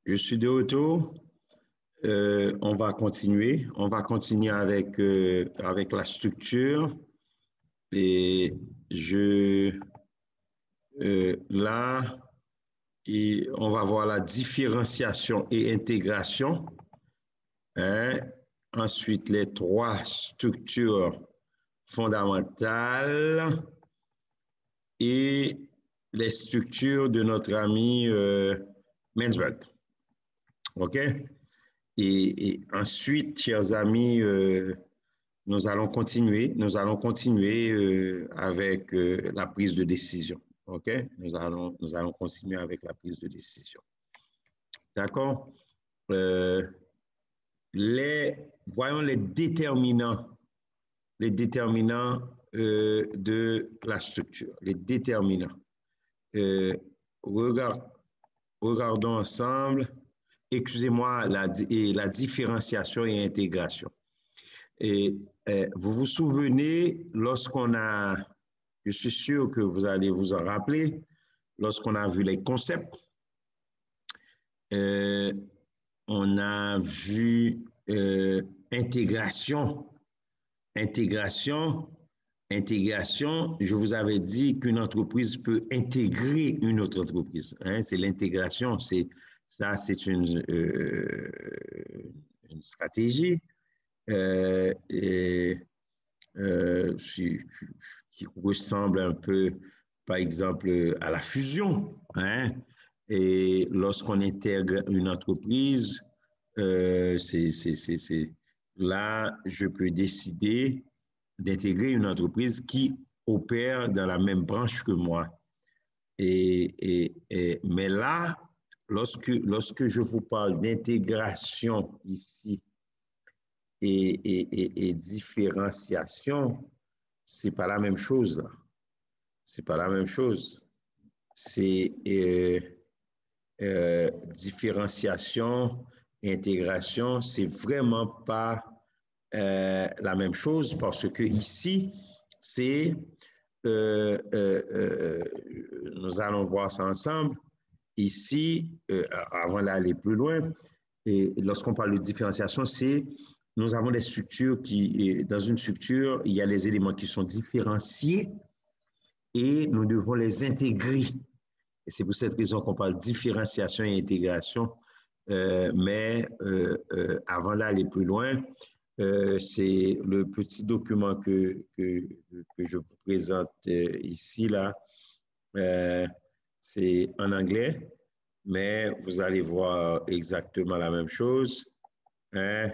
Je suis de retour. On va continuer. On va continuer avec la structure. Et là, on va voir la différenciation et intégration. Hein? Ensuite, les trois structures fondamentales et les structures de notre ami Mansberg. OK? Et ensuite, chers amis, nous allons continuer avec la prise de décision. OK? Nous allons continuer avec la prise de décision. D'accord? Voyons les déterminants de la structure. Les déterminants. Regardons ensemble. Excusez-moi, la différenciation et intégration. Et vous vous souvenez, je suis sûr que vous allez vous en rappeler, lorsqu'on a vu les concepts, on a vu intégration. Intégration, je vous avais dit qu'une entreprise peut intégrer une autre entreprise. Hein, c'est l'intégration, c'est une stratégie qui ressemble un peu, par exemple, à la fusion. Hein? Et lorsqu'on intègre une entreprise, là, je peux décider d'intégrer une entreprise qui opère dans la même branche que moi. Mais là, lorsque je vous parle d'intégration ici et différenciation, c'est pas la même chose là. C'est pas la même chose. C'est différenciation, intégration, c'est vraiment pas la même chose parce que ici, c'est nous allons voir ça ensemble. Ici, avant d'aller plus loin, et lorsqu'on parle de différenciation, c'est nous avons des structures dans une structure, il y a les éléments qui sont différenciés et nous devons les intégrer. Et c'est pour cette raison qu'on parle de différenciation et intégration. Mais avant d'aller plus loin, c'est le petit document que je vous présente ici, là. C'est en anglais, mais vous allez voir exactement la même chose. Hein?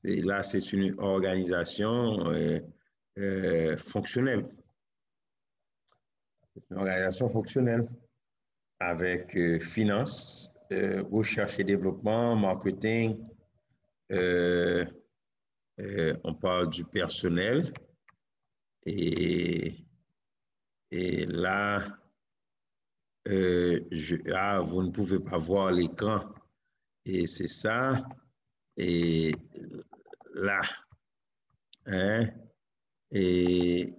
Là, c'est une organisation fonctionnelle. C'est une organisation fonctionnelle avec finance, recherche et développement, marketing. On parle du personnel. Et là, vous ne pouvez pas voir l'écran. Et c'est ça. Et là, hein, et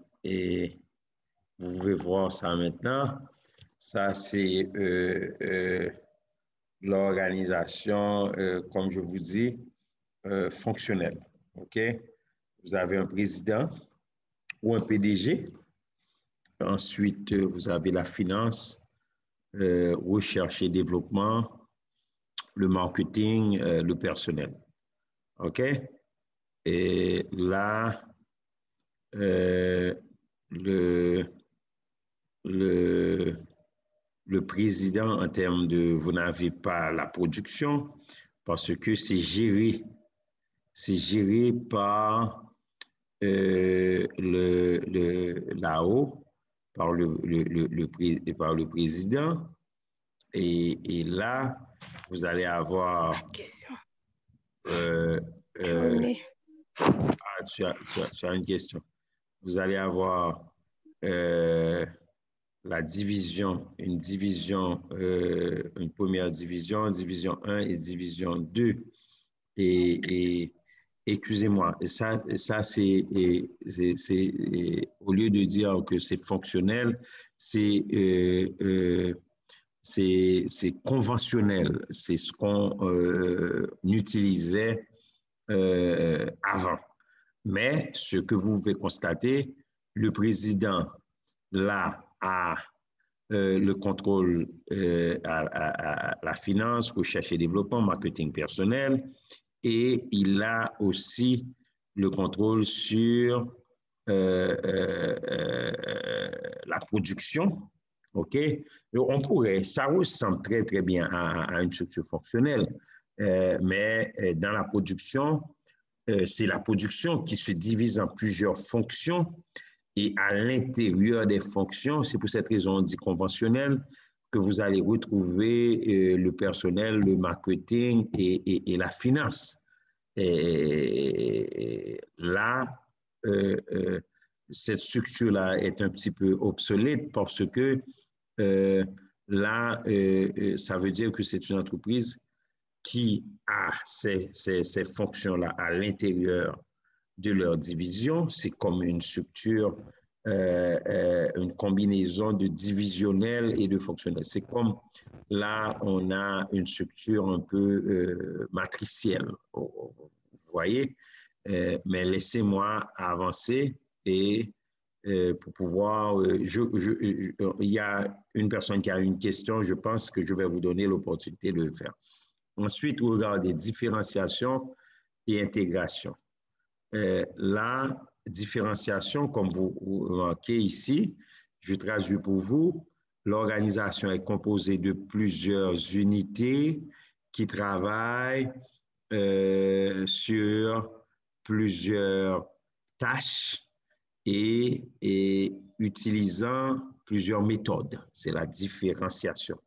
vous pouvez voir ça maintenant. Ça, c'est l'organisation, comme je vous dis, fonctionnelle. OK? Vous avez un président ou un PDG. Ensuite, vous avez la finance, recherche et développement, le marketing, le personnel. OK? Et là, le président, en termes de, vous n'avez pas la production parce que c'est géré par là-haut, par le président. Et là, vous allez avoir... tu as une question. Vous allez avoir la division, une première division, division 1 et division 2. Et excusez-moi, ça c'est au lieu de dire que c'est fonctionnel, c'est c'est conventionnel, c'est ce qu'on utilisait avant. Mais ce que vous pouvez constater, le président, là, a le contrôle à la finance, recherche et développement, marketing personnel, et il a aussi le contrôle sur la production. OK? On pourrait, ça ressemble très, très bien à une structure fonctionnelle, mais dans la production, c'est la production qui se divise en plusieurs fonctions et à l'intérieur des fonctions, c'est pour cette raison on dit conventionnelle, que vous allez retrouver le personnel, le marketing et la finance. Et là, cette structure-là est un petit peu obsolète parce que là, ça veut dire que c'est une entreprise qui a ces fonctions-là à l'intérieur de leur division. C'est comme une structure, une combinaison de divisionnel et de fonctionnel. C'est comme là, on a une structure un peu matricielle, vous voyez. Mais laissez-moi avancer et pour pouvoir, il y a une personne qui a une question, je pense que je vais vous donner l'opportunité de le faire. Ensuite, vous regardez différenciation et intégration. La différenciation, comme vous remarquez ici, je traduis pour vous, l'organisation est composée de plusieurs unités qui travaillent sur plusieurs tâches et utilisant plusieurs méthodes. C'est la différenciation.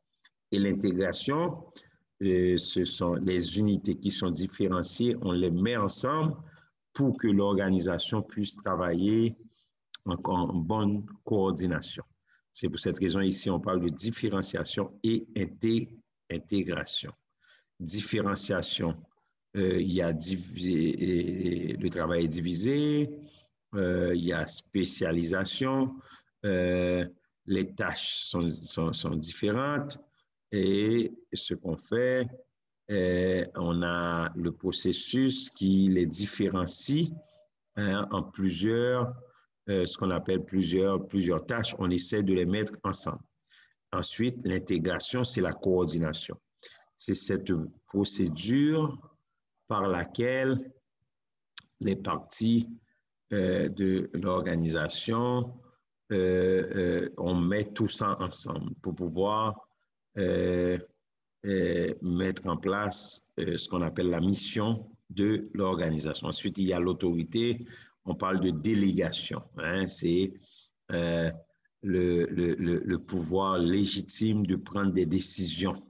Et l'intégration, ce sont les unités qui sont différenciées, on les met ensemble pour que l'organisation puisse travailler en bonne coordination. C'est pour cette raison ici, on parle de différenciation et intégration. Différenciation, il y a le travail est divisé, il y a spécialisation, les tâches sont différentes et ce qu'on fait, on a le processus qui les différencie en plusieurs, ce qu'on appelle plusieurs tâches. On essaie de les mettre ensemble. Ensuite, l'intégration, c'est la coordination. C'est cette procédure par laquelle les parties de l'organisation, on met tout ça ensemble pour pouvoir mettre en place ce qu'on appelle la mission de l'organisation. Ensuite, il y a l'autorité, on parle de délégation. Hein, c'est le pouvoir légitime de prendre des décisions,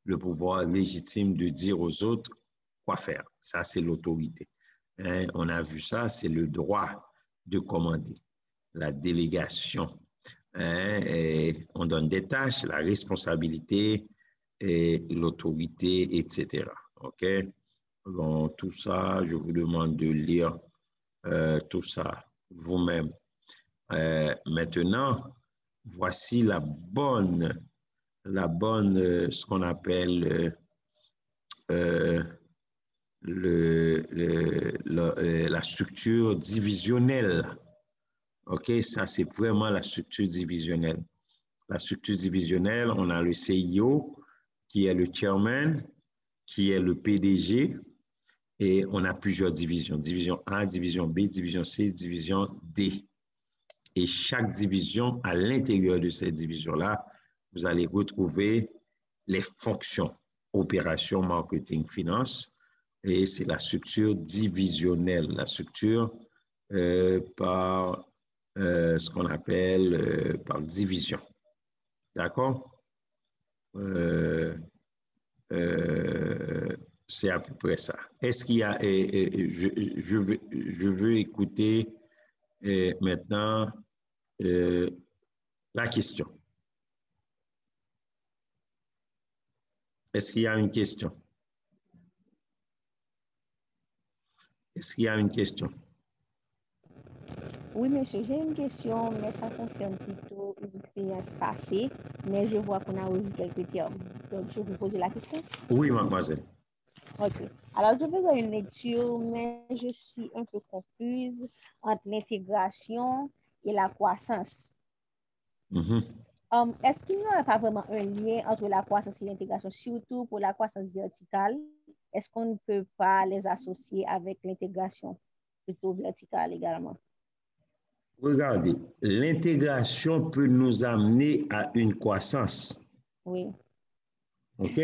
le pouvoir légitime de dire aux autres quoi faire. Ça, c'est l'autorité. Hein, on a vu ça, c'est le droit de commander, la délégation. Hein, et on donne des tâches, la responsabilité, et l'autorité, etc. OK? Donc, tout ça, je vous demande de lire tout ça vous-même. Maintenant, voici ce qu'on appelle la structure divisionnelle. OK? Ça, c'est vraiment la structure divisionnelle. La structure divisionnelle, on a le CIO, qui est le chairman, qui est le PDG, et on a plusieurs divisions. Division A, division B, division C, division D. Et chaque division, à l'intérieur de cette division-là, vous allez retrouver les fonctions, opération, marketing, finance, et c'est la structure divisionnelle, la structure par ce qu'on appelle par division. D'accord? C'est à peu près ça. Est-ce qu'il y a, je veux écouter maintenant la question. Est-ce qu'il y a une question? Est-ce qu'il y a une question? Oui, monsieur, j'ai une question, mais ça concerne plutôt séance passée, mais je vois qu'on a revu quelques termes. Donc, je vous pose la question. Oui, mademoiselle. OK. Alors, je faisais une lecture, mais je suis un peu confuse entre l'intégration et la croissance. Est-ce qu'il n'y a pas vraiment un lien entre la croissance et l'intégration, surtout pour la croissance verticale? Est-ce qu'on ne peut pas les associer avec l'intégration plutôt verticale également? Regardez, l'intégration peut nous amener à une croissance. Oui. OK?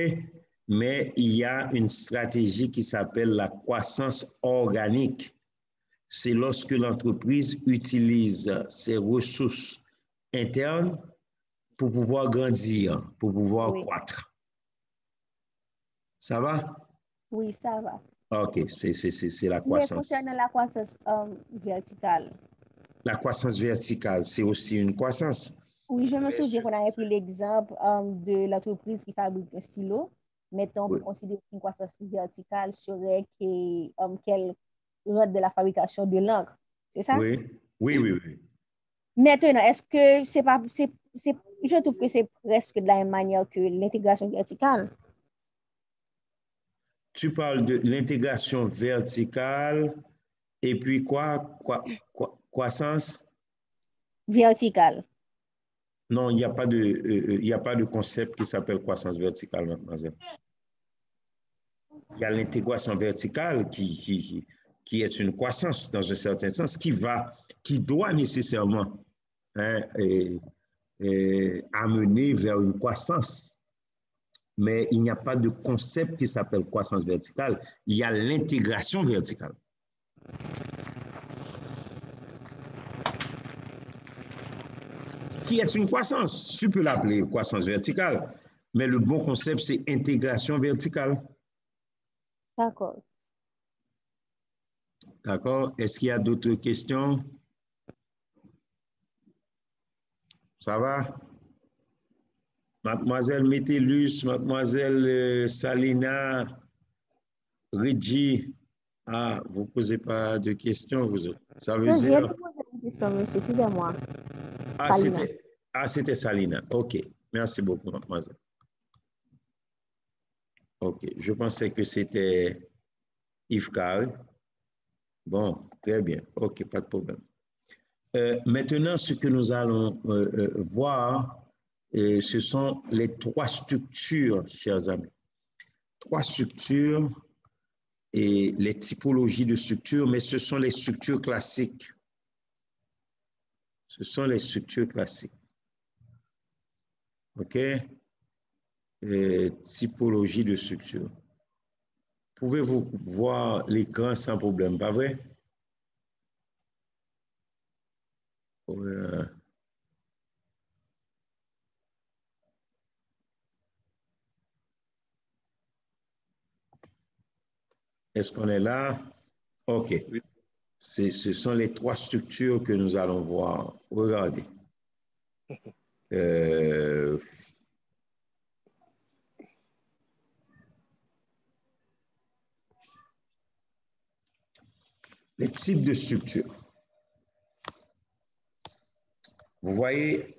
Mais il y a une stratégie qui s'appelle la croissance organique. C'est lorsque l'entreprise utilise ses ressources internes pour pouvoir grandir, pour pouvoir croître. Ça va? Oui, ça va. OK, c'est la Mais croissance. concernant la croissance verticale. La croissance verticale, c'est aussi une croissance. Oui, je me souviens qu'on avait pris l'exemple de l'entreprise qui fabrique un stylo. Mettons, on peut considérer qu'une croissance verticale serait qu'elle rentre de la fabrication de l'encre. C'est ça? Oui, oui, oui, oui. Maintenant, est-ce que c'est pas, je trouve que c'est presque de la même manière que l'intégration verticale. Tu parles de l'intégration verticale et puis croissance? Verticale. Non, il n'y a pas de concept qui s'appelle croissance verticale, mademoiselle. Il y a l'intégration verticale qui est une croissance dans un certain sens, qui doit nécessairement amener vers une croissance. Mais il n'y a pas de concept qui s'appelle croissance verticale. Il y a l'intégration verticale. Qui est une croissance. Tu peux l'appeler croissance verticale, mais le bon concept, c'est intégration verticale. D'accord. D'accord. Est-ce qu'il y a d'autres questions? Ça va? Mademoiselle Métellus, mademoiselle Salina, Reggie, vous ne posez pas de questions, vous autres. Ça veut Je viens dire... de poser une question, monsieur, c'est de moi. C'était Salina. OK. Merci beaucoup, mademoiselle. OK. Je pensais que c'était Yves Carré. Bon, très bien. OK, pas de problème. Maintenant, ce que nous allons voir, ce sont les trois structures, chers amis. Trois structures et les typologies de structures, mais ce sont les structures classiques. Ce sont les structures classiques. OK? Typologie de structure. Pouvez-vous voir l'écran sans problème, pas vrai? Est-ce qu'on est là? OK. Oui. Ce sont les trois structures que nous allons voir. Regardez. Les types de structures. Vous voyez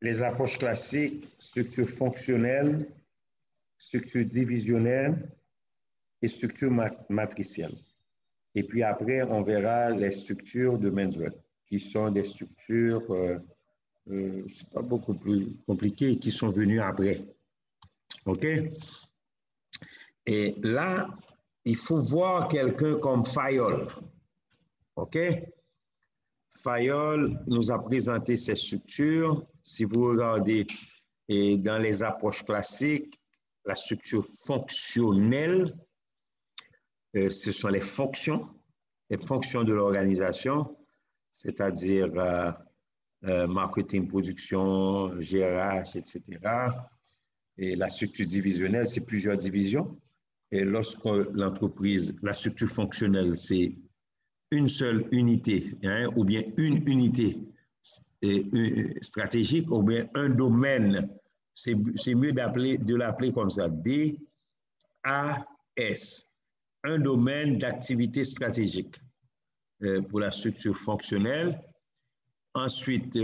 les approches classiques, structure fonctionnelle, structure divisionnelle et structure matricielle. Et puis après, on verra les structures de Mendel, qui sont des structures, c'est pas beaucoup plus compliqué, qui sont venues après. OK? Et là, il faut voir quelqu'un comme Fayol. OK? Fayol nous a présenté ces structures. Si vous regardez dans les approches classiques, la structure fonctionnelle, ce sont les fonctions de l'organisation, c'est-à-dire marketing, production, GRH, etc. Et la structure divisionnelle, c'est plusieurs divisions. Et lorsque l'entreprise, la structure fonctionnelle, c'est une seule unité, ou bien une unité stratégique, ou bien un domaine, c'est mieux de l'appeler comme ça, DAS, un domaine d'activité stratégique pour la structure fonctionnelle. Ensuite,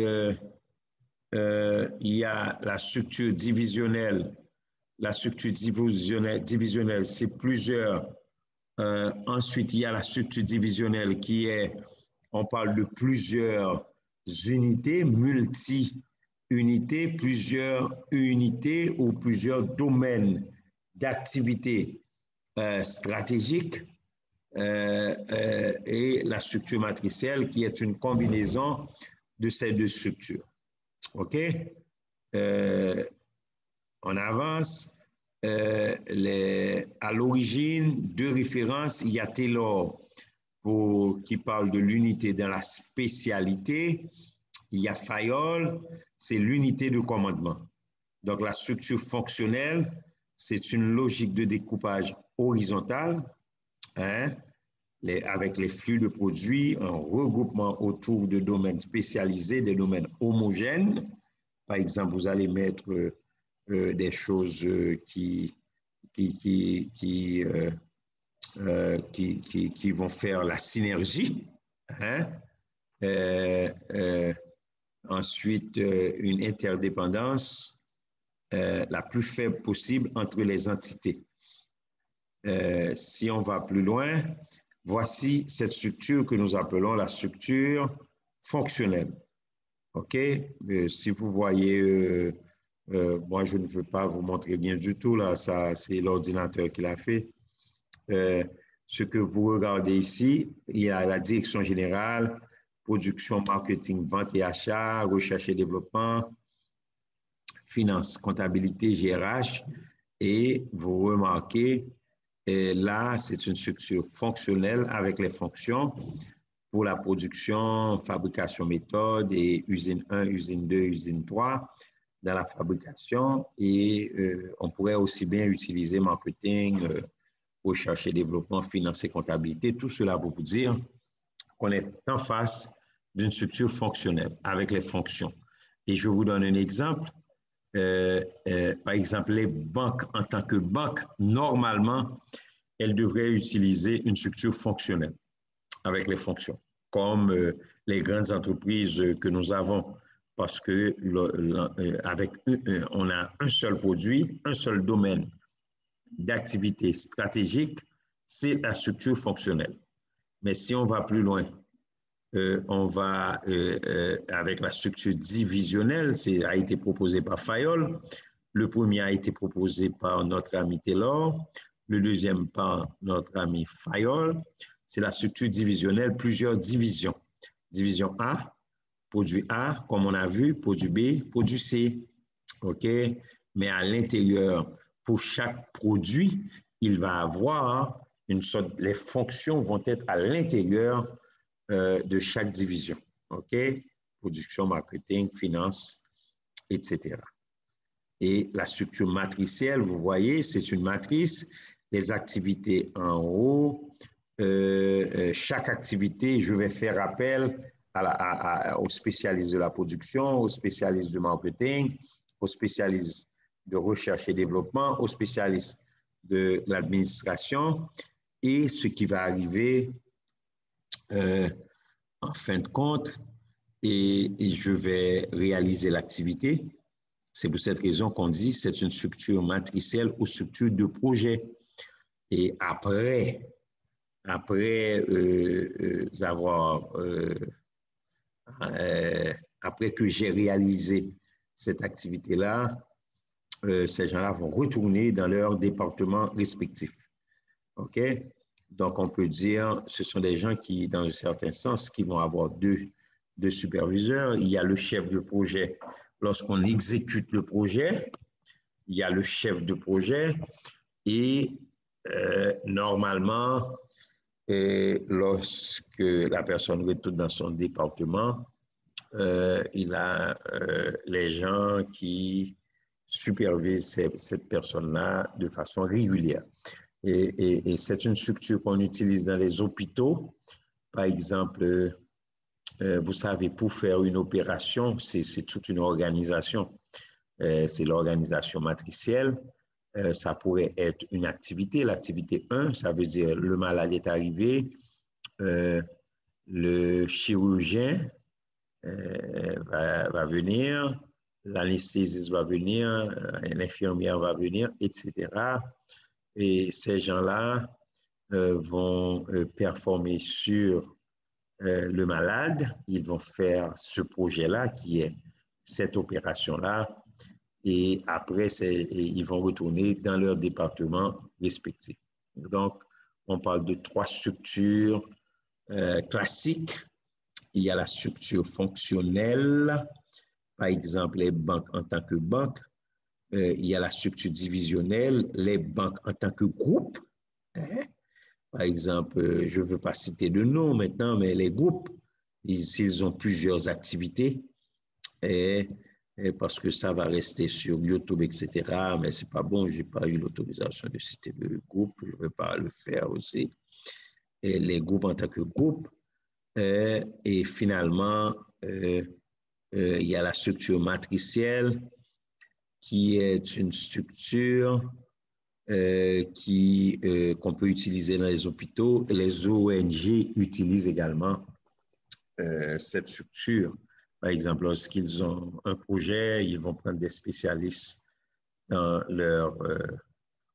il y a la structure divisionnelle. La structure divisionnelle, c'est plusieurs. Ensuite, il y a la structure divisionnelle qui est, on parle de plusieurs unités, multi-unités, plusieurs unités ou plusieurs domaines d'activité stratégique. Et la structure matricielle qui est une combinaison de ces deux structures. OK? On avance. À l'origine, deux références. Il y a Taylor qui parle de l'unité dans la spécialité. Il y a Fayol, c'est l'unité de commandement. Donc, la structure fonctionnelle, c'est une logique de découpage horizontale, hein, avec les flux de produits, un regroupement autour de domaines spécialisés, des domaines homogènes. Par exemple, vous allez mettre des choses qui vont faire la synergie. Hein? Ensuite, une interdépendance la plus faible possible entre les entités. Si on va plus loin, voici cette structure que nous appelons la structure fonctionnelle. OK? Si vous voyez, moi, je ne veux pas vous montrer bien du tout, là, ça, c'est l'ordinateur qui l'a fait. Ce que vous regardez ici, il y a la direction générale, production, marketing, vente et achat, recherche et développement, finance, comptabilité, GRH, et vous remarquez, là, c'est une structure fonctionnelle avec les fonctions pour la production, fabrication, méthode et usine 1, usine 2, usine 3 dans la fabrication. Et on pourrait aussi bien utiliser marketing, recherche et développement, finance et comptabilité. Tout cela pour vous dire qu'on est en face d'une structure fonctionnelle avec les fonctions. Et je vous donne un exemple. Par exemple, les banques, en tant que banque, normalement, elles devraient utiliser une structure fonctionnelle avec les fonctions, comme les grandes entreprises que nous avons, parce que on a un seul produit, un seul domaine d'activité stratégique, c'est la structure fonctionnelle. Mais si on va plus loin, on va avec la structure divisionnelle, a été proposé par Fayol. Le premier a été proposé par notre ami Taylor, le deuxième par notre ami Fayol. C'est la structure divisionnelle, plusieurs divisions. Division A, produit A, comme on a vu, produit B, produit C. OK? Mais à l'intérieur, pour chaque produit, il va avoir une sorte, les fonctions vont être à l'intérieur de chaque division. OK? Production, marketing, finance, etc. Et la structure matricielle, vous voyez, c'est une matrice. Les activités en haut, chaque activité, je vais faire appel aux spécialistes de la production, aux spécialistes de marketing, aux spécialistes de recherche et développement, aux spécialistes de l'administration. Et ce qui va arriver en fin de compte, et je vais réaliser l'activité. C'est pour cette raison qu'on dit que c'est une structure matricielle ou structure de projet. Et après que j'ai réalisé cette activité-là, ces gens-là vont retourner dans leur département respectif. OK? Donc, on peut dire, ce sont des gens qui, dans un certain sens, qui vont avoir deux superviseurs. Il y a le chef de projet lorsqu'on exécute le projet. Il y a le chef de projet et normalement, lorsque la personne retourne dans son département, il a les gens qui supervisent cette personne-là de façon régulière. Et c'est une structure qu'on utilise dans les hôpitaux. Par exemple, vous savez, pour faire une opération, c'est toute une organisation. C'est l'organisation matricielle. Ça pourrait être une activité. L'activité 1, ça veut dire le malade est arrivé, le chirurgien va venir, l'anesthésiste va venir, l'infirmière va venir, etc. Et ces gens-là vont performer sur le malade. Ils vont faire ce projet-là qui est cette opération-là. Et après, ils vont retourner dans leur département respectif. Donc, on parle de 3 structures classiques. Il y a la structure fonctionnelle, par exemple les banques en tant que banque. Il y a la structure divisionnelle, les banques en tant que groupe. Hein? Par exemple, je ne veux pas citer de nom maintenant, mais les groupes, s'ils ont plusieurs activités, et parce que ça va rester sur YouTube, etc. Mais ce n'est pas bon, je n'ai pas eu l'autorisation de citer le groupe, je ne vais pas le faire aussi. Et les groupes en tant que groupe. Et finalement, il y a la structure matricielle, qui est une structure qu'on peut utiliser dans les hôpitaux. Les ONG utilisent également cette structure. Par exemple, lorsqu'ils ont un projet, ils vont prendre des spécialistes dans leur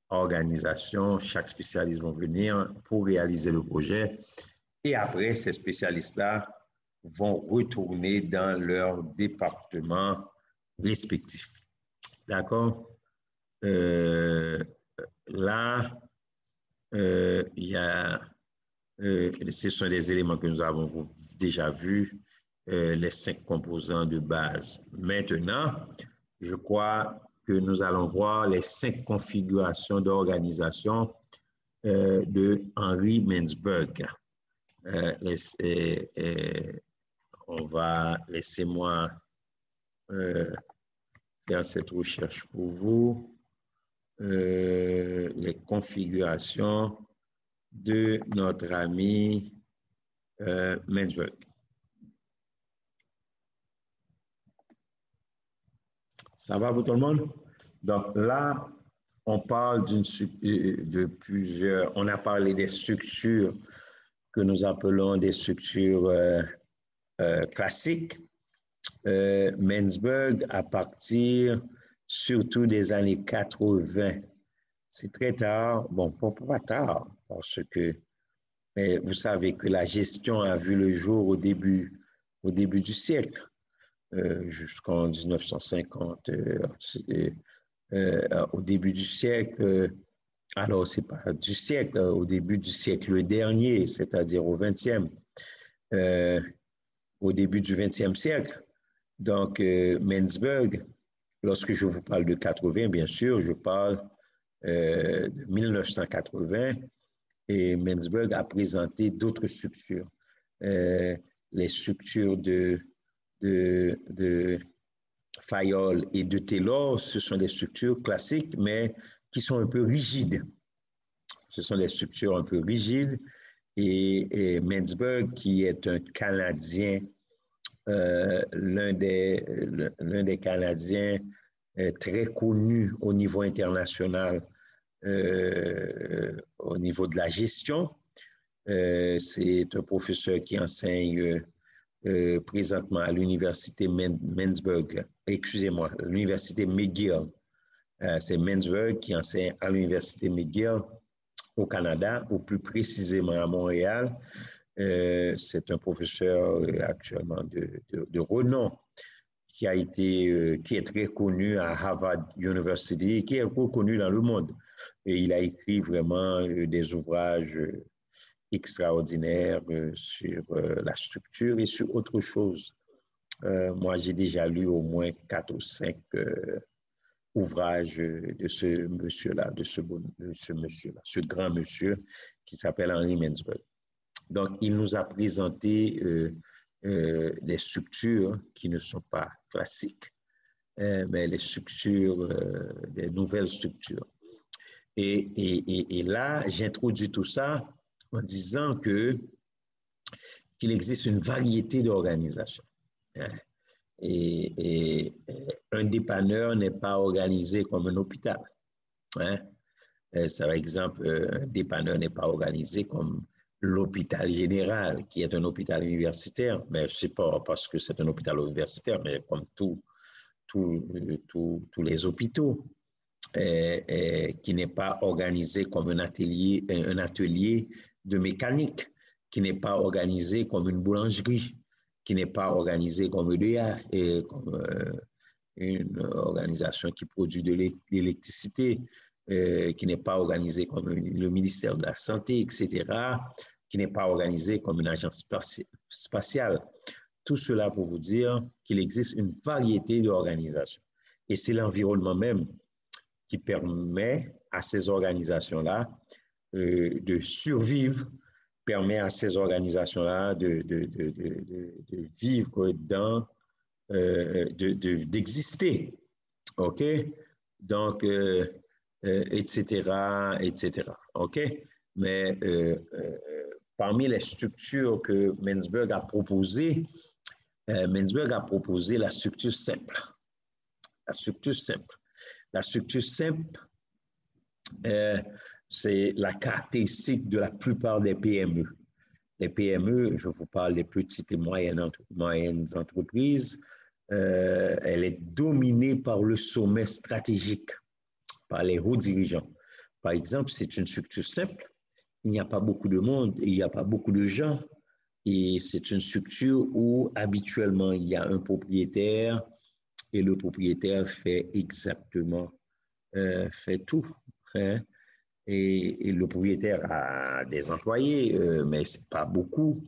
organisation. Chaque spécialiste va venir pour réaliser le projet. Et après, ces spécialistes-là vont retourner dans leur département respectif. D'accord? Là, il y a, ce sont des éléments que nous avons déjà vus, les 5 composants de base. Maintenant, je crois que nous allons voir les 5 configurations d'organisation de Henry Mintzberg. On va, laissez-moi faire cette recherche pour vous. Les configurations de notre ami Mintzberg. Ça va pour tout le monde? Donc là, on parle de plusieurs, on a parlé des structures que nous appelons des structures classiques. Mintzberg, à partir surtout des années 80, c'est très tard, bon, pas tard, parce que vous savez que la gestion a vu le jour au début du siècle, jusqu'en 1950, au début du siècle, alors c'est pas du siècle, au début du siècle dernier, c'est-à-dire au 20e, au début du 20e siècle. Donc, Mintzberg, lorsque je vous parle de 80, bien sûr, je parle de 1980, et Mintzberg a présenté d'autres structures. Les structures de Fayol et de Taylor, ce sont des structures classiques, mais qui sont un peu rigides. Ce sont des structures un peu rigides. Et Mintzberg, qui est un Canadien, l'un des Canadiens très connus au niveau international, au niveau de la gestion. C'est un professeur qui enseigne présentement à l'université Mintzberg, excusez-moi, l'université McGill. C'est Mintzberg qui enseigne à l'université McGill au Canada, ou plus précisément à Montréal. C'est un professeur actuellement de renom qui est très connu à Harvard University, qui est reconnu dans le monde. Et il a écrit vraiment des ouvrages extraordinaires sur la structure et sur autre chose. Moi, j'ai déjà lu au moins 4 ou 5 ouvrages de ce monsieur-là, de ce monsieur-là, ce grand monsieur qui s'appelle Henry Mintzberg. Donc, il nous a présenté des structures qui ne sont pas classiques, mais les structures, des nouvelles structures. Et là, j'introduis tout ça en disant qu'il existe une variété d'organisations. Et un dépanneur n'est pas organisé comme un hôpital. Par exemple, un dépanneur n'est pas organisé comme l'hôpital général, qui est un hôpital universitaire, mais je ne sais pas parce que c'est un hôpital universitaire, mais comme tous les hôpitaux, qui n'est pas organisé comme un atelier de mécanique, qui n'est pas organisé comme une boulangerie, qui n'est pas organisé comme EDA, comme une organisation qui produit de l'électricité, qui n'est pas organisée comme le ministère de la Santé, etc., qui n'est pas organisée comme une agence spatiale. Tout cela pour vous dire qu'il existe une variété d'organisations. Et c'est l'environnement même qui permet à ces organisations-là de survivre, permet à ces organisations-là de vivre dans, d'exister. OK? Donc, etc., etc. OK? Mais parmi les structures que Mansberg a proposées, la structure simple. La structure simple. La structure simple, c'est la caractéristique de la plupart des PME. Les PME, je vous parle des petites et moyennes entreprises, elle est dominée par le sommet stratégique, par les hauts dirigeants. Par exemple, c'est une structure simple, il n'y a pas beaucoup de monde, il n'y a pas beaucoup de gens, et c'est une structure où habituellement il y a un propriétaire et le propriétaire fait exactement, fait tout. Hein? Et le propriétaire a des employés, mais ce n'est pas beaucoup.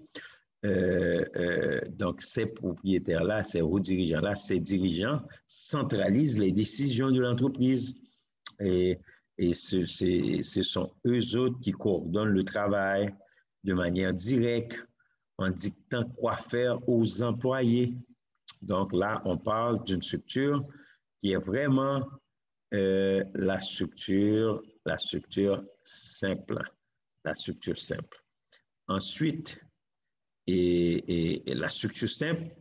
Donc, ces propriétaires-là, ces hauts dirigeants-là, ces dirigeants centralisent les décisions de l'entreprise. Et ce sont eux autres qui coordonnent le travail de manière directe en dictant quoi faire aux employés. Donc là, on parle d'une structure qui est vraiment la structure simple. La structure simple. Ensuite, et la structure simple,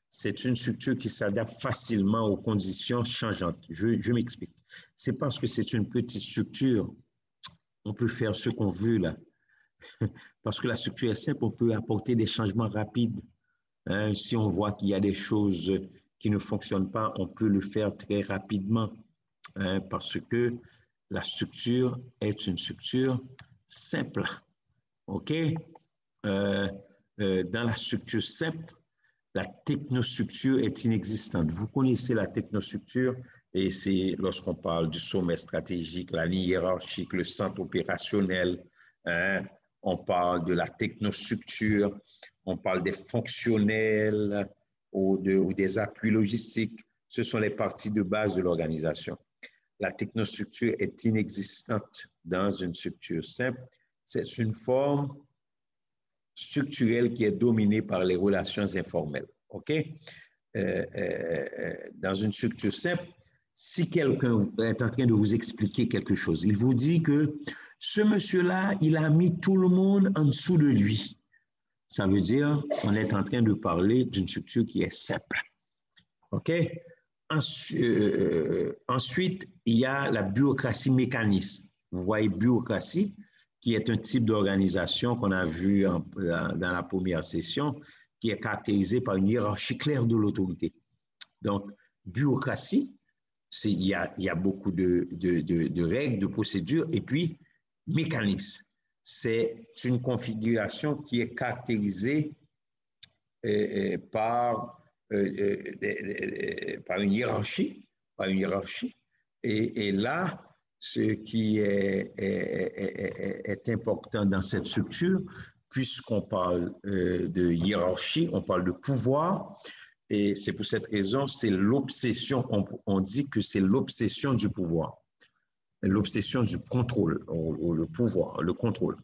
c'est une structure qui s'adapte facilement aux conditions changeantes. Je m'explique. C'est parce que c'est une petite structure, on peut faire ce qu'on veut là. Parce que la structure est simple, on peut apporter des changements rapides. Hein, si on voit qu'il y a des choses qui ne fonctionnent pas, on peut le faire très rapidement. Hein, parce que la structure est une structure simple. OK? Dans la structure simple, la technostructure est inexistante. Vous connaissez la technostructure et c'est lorsqu'on parle du sommet stratégique, la ligne hiérarchique, le centre opérationnel, hein, on parle de la technostructure, on parle des fonctionnels ou des appuis logistiques. Ce sont les parties de base de l'organisation. La technostructure est inexistante dans une structure simple. C'est une forme structurelle qui est dominée par les relations informelles. OK? Dans une structure simple, si quelqu'un est en train de vous expliquer quelque chose, il vous dit que ce monsieur-là, il a mis tout le monde en dessous de lui. Ça veut dire qu'on est en train de parler d'une structure qui est simple. OK? Ensuite, il y a la bureaucratie mécaniste. Vous voyez, bureaucratie, qui est un type d'organisation qu'on a vu dans la première session, qui est caractérisée par une hiérarchie claire de l'autorité. Donc, bureaucratie, il y a beaucoup de règles, de procédures, et puis mécanisme. C'est une configuration qui est caractérisée par une hiérarchie, et là, ce qui est important dans cette structure, puisqu'on parle de hiérarchie, on parle de pouvoir, et c'est pour cette raison, c'est l'obsession, on dit que c'est l'obsession du pouvoir, l'obsession du contrôle, ou le pouvoir, le contrôle.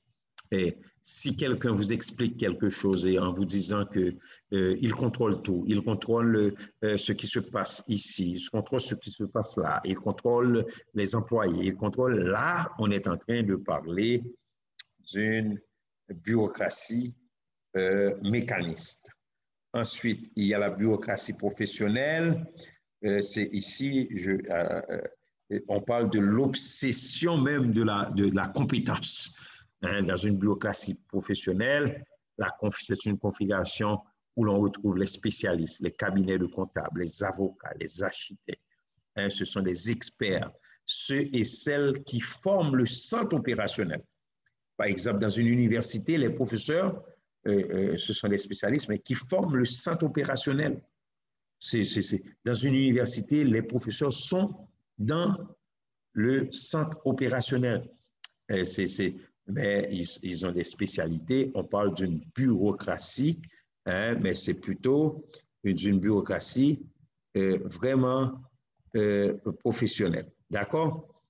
Et si quelqu'un vous explique quelque chose et en vous disant qu'il contrôle tout, il contrôle ce qui se passe ici, il contrôle ce qui se passe là, il contrôle les employés, il contrôle là, on est en train de parler d'une bureaucratie mécaniste. Ensuite, il y a la bureaucratie professionnelle. C'est ici, on parle de l'obsession même de la compétence. Dans une bureaucratie professionnelle, c'est une configuration où l'on retrouve les spécialistes, les cabinets de comptables, les avocats, les architectes. Hein, ce sont des experts, ceux et celles qui forment le centre opérationnel. Par exemple, dans une université, les professeurs, ce sont des spécialistes, mais qui forment le centre opérationnel. Dans une université, les professeurs sont dans le centre opérationnel. Mais ils ont des spécialités. On parle d'une bureaucratie, hein, mais c'est plutôt d'une bureaucratie vraiment professionnelle. D'accord?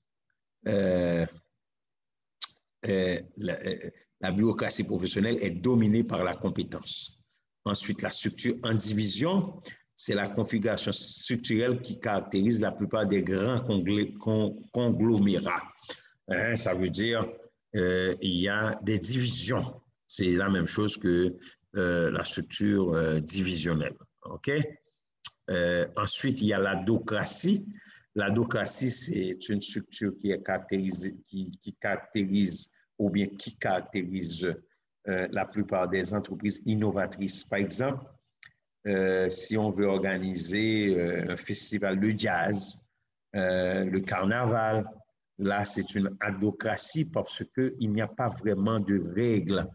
La bureaucratie professionnelle est dominée par la compétence. Ensuite, la structure en division, c'est la configuration structurelle qui caractérise la plupart des grands conglomérats. Hein, ça veut dire il y a des divisions. C'est la même chose que la structure divisionnelle. OK? Ensuite, il y a la docratie. La docratie, c'est une structure qui est caractérisée, qui caractérise ou bien qui caractérise la plupart des entreprises innovatrices. Par exemple, si on veut organiser un festival de jazz, le carnaval, là, c'est une adocratie parce qu'il n'y a pas vraiment de règles.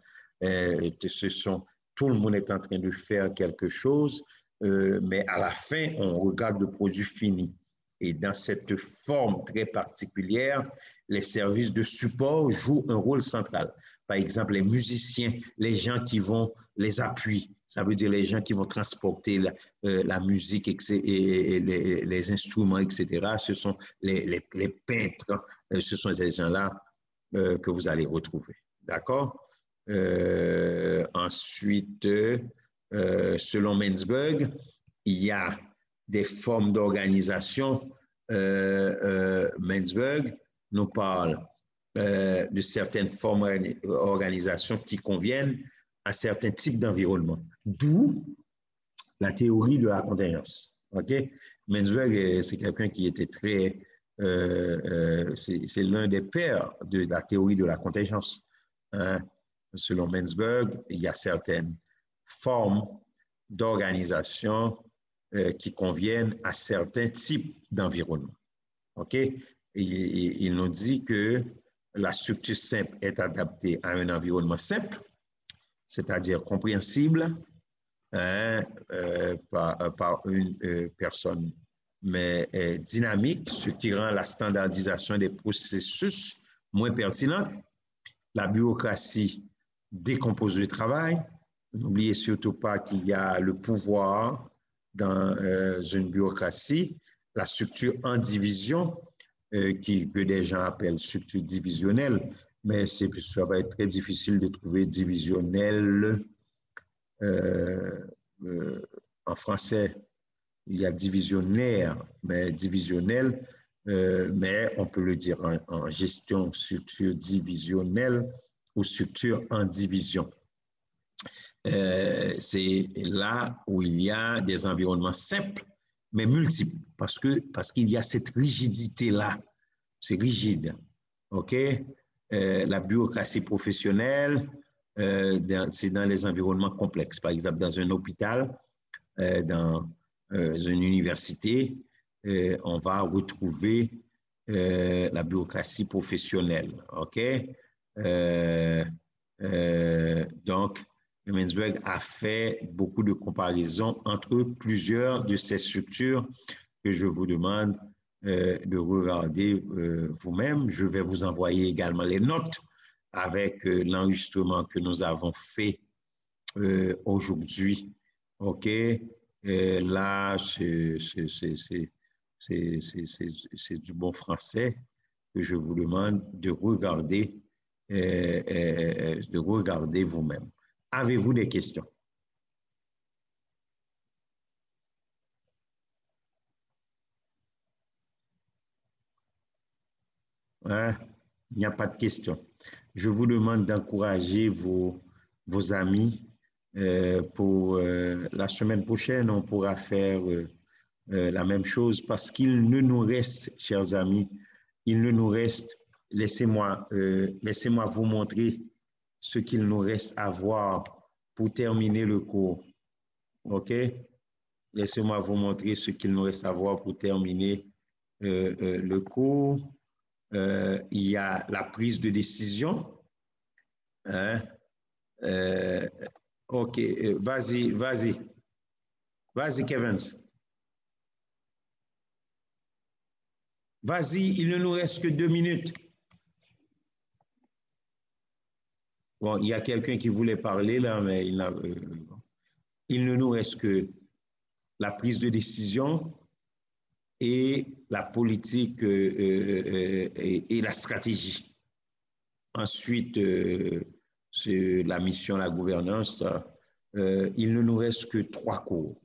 Tout le monde est en train de faire quelque chose, mais à la fin, on regarde le produit fini. Et dans cette forme très particulière, les services de support jouent un rôle central. Par exemple, les musiciens, les gens qui vont les appuyer, ça veut dire les gens qui vont transporter la musique et les instruments, etc. Ce sont les peintres, ce sont ces gens-là que vous allez retrouver. D'accord? Ensuite, selon Mansberg, il y a des formes d'organisation. Mansberg nous parle de certaines formes d'organisation qui conviennent à certains types d'environnement. D'où la théorie de la contingence. OK? Mansberg, c'est quelqu'un qui était très... c'est l'un des pères de la théorie de la contingence. Hein? Selon Mansberg, il y a certaines formes d'organisation qui conviennent à certains types d'environnement. OK? Il nous dit que la structure simple est adaptée à un environnement simple, c'est-à-dire compréhensible hein, par une personne, mais dynamique, ce qui rend la standardisation des processus moins pertinente. La bureaucratie décompose le travail. N'oubliez surtout pas qu'il y a le pouvoir dans une bureaucratie, la structure en division, que des gens appellent structure divisionnelle, mais ça va être très difficile de trouver divisionnel en français. Il y a divisionnaire, mais divisionnel, mais on peut le dire en gestion, structure divisionnelle ou structure en division. C'est là où il y a des environnements simples, mais multiples, parce qu'il y a cette rigidité-là. C'est rigide. OK? La bureaucratie professionnelle, c'est dans les environnements complexes. Par exemple, dans un hôpital, dans une université, on va retrouver la bureaucratie professionnelle. OK? Donc, Mansberg a fait beaucoup de comparaisons entre plusieurs de ces structures que je vous demande de regarder vous-même. Je vais vous envoyer également les notes avec l'enregistrement que nous avons fait aujourd'hui. OK? Là, c'est du bon français que je vous demande de regarder vous-même. Avez-vous des questions? Hein? Il n'y a pas de questions. Je vous demande d'encourager vos amis. Pour la semaine prochaine, on pourra faire la même chose parce qu'il ne nous reste, chers amis, il ne nous reste, laissez-moi vous montrer ce qu'il nous reste à voir pour terminer le cours. OK? Laissez-moi vous montrer ce qu'il nous reste à voir pour terminer le cours. Il y a la prise de décision. Hein? OK, vas-y, vas-y. Vas-y, Kevin. Vas-y, il ne nous reste que 2 minutes. Bon, il y a quelqu'un qui voulait parler là, mais il ne nous reste que la prise de décision et la politique et la stratégie. Ensuite, c'est la mission, la gouvernance. Il ne nous reste que 3 cours.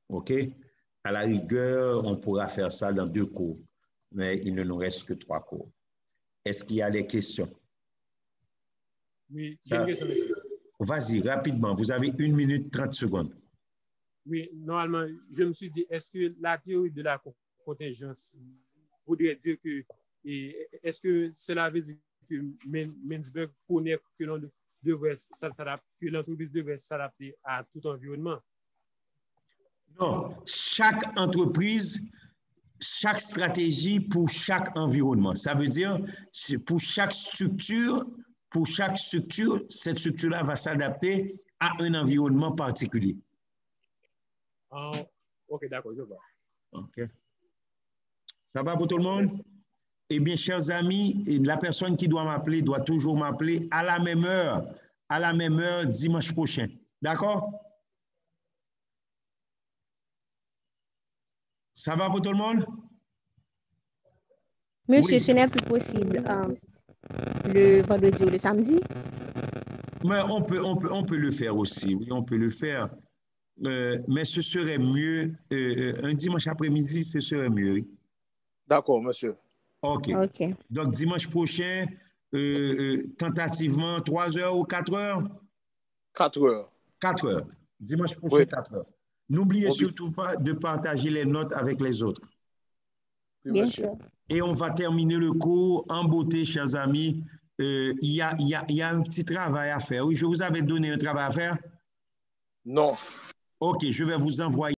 OK? À la rigueur, on pourra faire ça dans 2 cours, mais il ne nous reste que 3 cours. Est-ce qu'il y a des questions? Oui, j'ai une question, monsieur. Vas-y, rapidement. Vous avez 1 minute 30 secondes. Oui, normalement, je me suis dit, est-ce que la théorie de la contingence voudrait dire que, est-ce que cela veut dire que Mintzberg connaît que l'entreprise devrait s'adapter à tout environnement? Non, chaque entreprise, chaque stratégie pour chaque environnement. Ça veut dire, pour chaque structure, cette structure-là va s'adapter à un environnement particulier. Ah, ok, d'accord, je vois. Ok. Ça va pour tout le monde? Eh bien, chers amis, la personne qui doit m'appeler doit toujours m'appeler à la même heure dimanche prochain. D'accord? Ça va pour tout le monde? Monsieur, Oui. ce n'est plus possible le vendredi ou le samedi? Mais on peut le faire aussi, oui, on peut le faire. Mais ce serait mieux, un dimanche après-midi, ce serait mieux. Oui. D'accord, monsieur. OK. Donc, dimanche prochain, tentativement, 3 heures ou 4 heures? 4 heures. 4 heures. Dimanche prochain, oui. 4 heures. N'oubliez surtout pas de partager les notes avec les autres. Oui, monsieur. Et on va terminer le cours en beauté, chers amis. Il y a un petit travail à faire. Oui, je vous avais donné un travail à faire? Non. OK, je vais vous envoyer.